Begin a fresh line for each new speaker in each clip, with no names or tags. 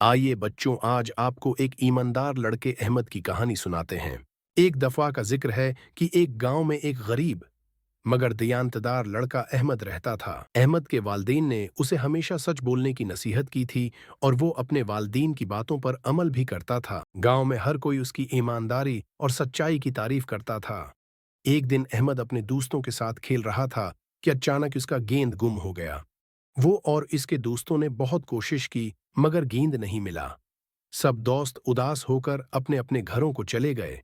आइए बच्चों, आज आपको एक ईमानदार लड़के अहमद की कहानी सुनाते हैं। एक दफा का जिक्र है कि एक गांव में एक गरीब मगर दयानतदार लड़का अहमद रहता था। अहमद के वालिदैन ने उसे हमेशा सच बोलने की नसीहत की थी और वो अपने वालिदैन की बातों पर अमल भी करता था। गांव में हर कोई उसकी ईमानदारी और सच्चाई की तारीफ करता था। एक दिन अहमद अपने दोस्तों के साथ खेल रहा था कि अचानक उसका गेंद गुम हो गया। वो और इसके दोस्तों ने बहुत कोशिश की मगर गेंद नहीं मिला। सब दोस्त उदास होकर अपने अपने घरों को चले गए।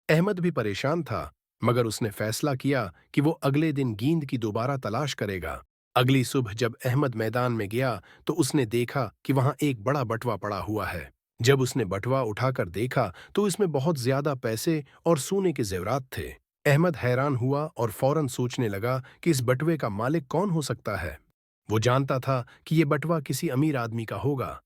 अहमद भी परेशान था मगर उसने फैसला किया कि वो अगले दिन गेंद की दोबारा तलाश करेगा। अगली सुबह जब अहमद मैदान में गया तो उसने देखा कि वहां एक बड़ा बटवा पड़ा हुआ है। जब उसने बटवा उठाकर देखा तो इसमें बहुत ज्यादा पैसे और सोने के जेवरात थे। अहमद हैरान हुआ और फौरन सोचने लगा कि इस बटवे का मालिक कौन हो सकता है। वो जानता था कि ये बटवा किसी अमीर आदमी का होगा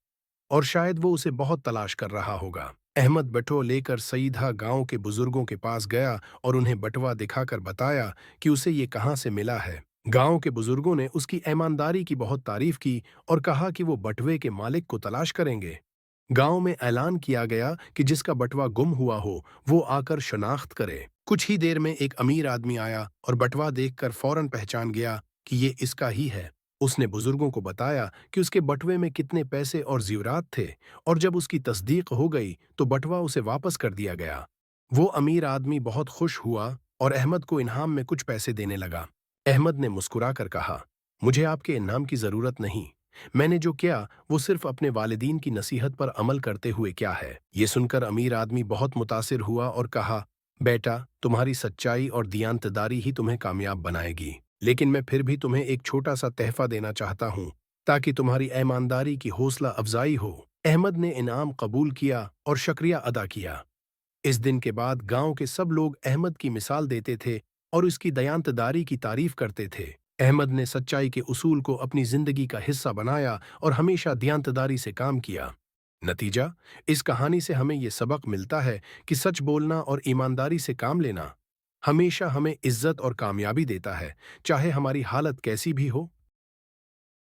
और शायद वो उसे बहुत तलाश कर रहा होगा। अहमद बटुआ लेकर सीधा गांव के बुजुर्गों के पास गया और उन्हें बटुआ दिखाकर बताया कि उसे ये कहाँ से मिला है। गांव के बुजुर्गों ने उसकी ईमानदारी की बहुत तारीफ की और कहा कि वो बटुए के मालिक को तलाश करेंगे। गांव में ऐलान किया गया कि जिसका बटुआ गुम हुआ हो वो आकर शनाख्त करे। कुछ ही देर में एक अमीर आदमी आया और बटुआ देखकर फौरन पहचान गया कि ये इसका ही है। उसने बुजुर्गों को बताया कि उसके बटुए में कितने पैसे और ज़ेवरात थे और जब उसकी तस्दीक हो गई तो बटुआ उसे वापस कर दिया गया। वो अमीर आदमी बहुत खुश हुआ और अहमद को इनाम में कुछ पैसे देने लगा। अहमद ने मुस्कुराकर कहा, मुझे आपके इनाम की ज़रूरत नहीं। मैंने जो किया वो सिर्फ अपने वालिदीन की नसीहत पर अमल करते हुए क्या है। ये सुनकर अमीर आदमी बहुत मुतासिर हुआ और कहा, बेटा, तुम्हारी सच्चाई और दियानतदारी ही तुम्हें कामयाब बनाएगी। लेकिन मैं फिर भी तुम्हें एक छोटा सा तहफा देना चाहता हूँ ताकि तुम्हारी ईमानदारी की हौसला अफजाई हो। अहमद ने इनाम कबूल किया और शुक्रिया अदा किया। इस दिन के बाद गांव के सब लोग अहमद की मिसाल देते थे और उसकी दयानतदारी की तारीफ करते थे। अहमद ने सच्चाई के उसूल को अपनी जिंदगी का हिस्सा बनाया और हमेशा दयानतदारी से काम किया। नतीजा, इस कहानी से हमें ये सबक मिलता है कि सच बोलना और ईमानदारी से काम लेना हमेशा हमें इज्जत और कामयाबी देता है, चाहे हमारी हालत कैसी भी हो।